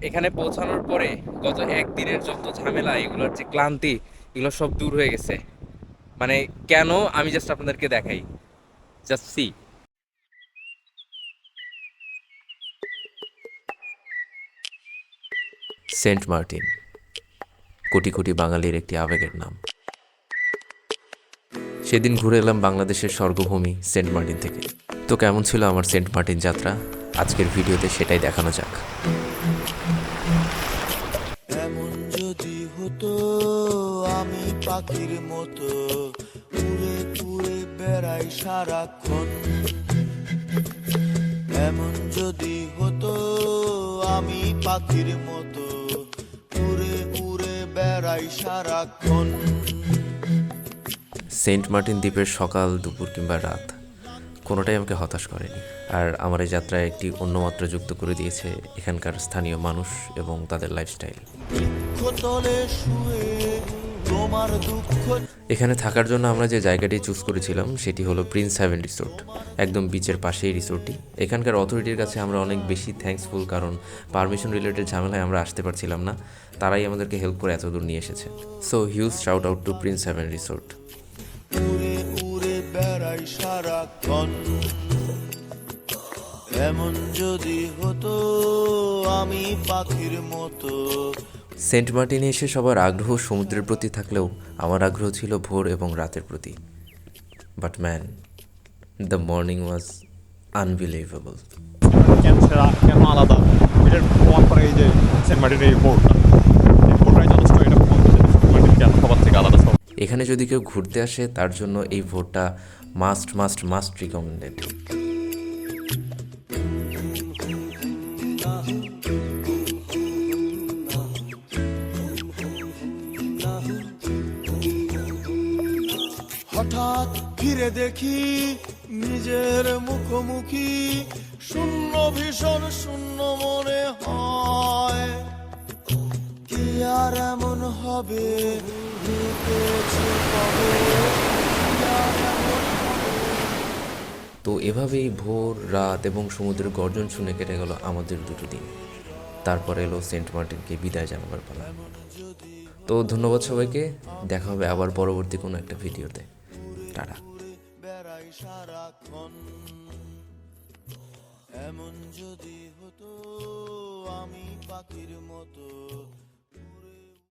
এখানে পৌঁছানোর পরে গত একদিনের যত ঝামেলা, এগুলোর যে ক্লান্তি, এগুলো সব দূর হয়ে গেছে। মানে কেন, আমি জাস্ট আপনাদেরকে দেখাই, just see. Saint Martin, crore crore বাঙালির একটি আবেগের নাম। সেদিন ঘুরে এলাম বাংলাদেশের স্বর্গভূমি সেন্ট মার্টিন থেকে। তো কেমন ছিল আমার সেন্ট মার্টিন যাত্রা? আজকের ভিডিওতে সেটাই দেখানো যাক। এমন যদি হতো আমি পাখির মতো উড়ে উড়ে বেড়াই সারাক্ষণ। এমন যদি হতো আমি পাখির মতো উড়ে উড়ে বেড়াই সারাক্ষণ। সেন্ট মার্টিন দ্বীপের সকাল, দুপুর কিংবা রাত কোনোটাই আমাকে হতাশ করেনি। আর আমার এই যাত্রায় একটি অন্য মাত্রা যুক্ত করে দিয়েছে এখানকার স্থানীয় মানুষ এবং তাদের লাইফস্টাইল। বৃক্ষতলে শুয়ে তোমার দুঃখ। এখানে থাকার জন্য আমরা যে জায়গাটি চুজ করেছিলাম সেটি হলো প্রিন্স হ্যাভেন রিসোর্ট, একদম বিচের পাশেই রিসোর্টটি। এখানকার অথরিটির কাছে আমরা অনেক বেশি থ্যাঙ্কসফুল, কারণ পারমিশন রিলেটেড ঝামেলায় আমরা আসতে পারছিলাম না, তারাই আমাদেরকে হেল্প করে এত দূর নিয়ে এসেছে। So huge shout out to Prince Haven Resort. উড়ে উড়ে বেড়াই সারাক্ষণ। এমন যদি হতো আমি পাখির মতো। সেন্ট মার্টিনে এসে সবার আগ্রহ সমুদ্রের প্রতি থাকলেও আমার আগ্রহ ছিল ভোর এবং রাতের প্রতি। But man, the morning was unbelievable. কেন আলাদা এটার প্রমাণ করে এই যে সেন্ট মার্টিনের এই বোর্ডটা, এই বোর্ডটাই যথেষ্ট এটা প্রমাণ করছে যে সেন্ট মার্টিন কেন সবার থেকে আলাদা সব। এখানে যদি কেউ ঘুরতে আসে তার জন্য এই ভোটটা মাস্ট মাস্ট মাস্ট রিকমেন্ডেড। হঠাৎ ফিরে দেখি নিজের মুখোমুখি, শূন্য ভীষণ শূন্য মনে হয়। কি আর এমন হবে রুকেছে কবে, কি আর এমন হবে। তো এভাবেই ভোর, রাত এবং সমুদ্রের গর্জন শুনে কেটে গেল আমাদের দুটো দিন। তারপর এলো সেন্ট মার্টিনকে বিদায় জানাবার পালা। তো ধন্যবাদ সবাইকে, দেখা হবে আবার পরবর্তী কোনো একটা ভিডিওতে। টাটা। বেড়াই সারাক্ষণ। এমন যদি হতো আমি পাখির মতো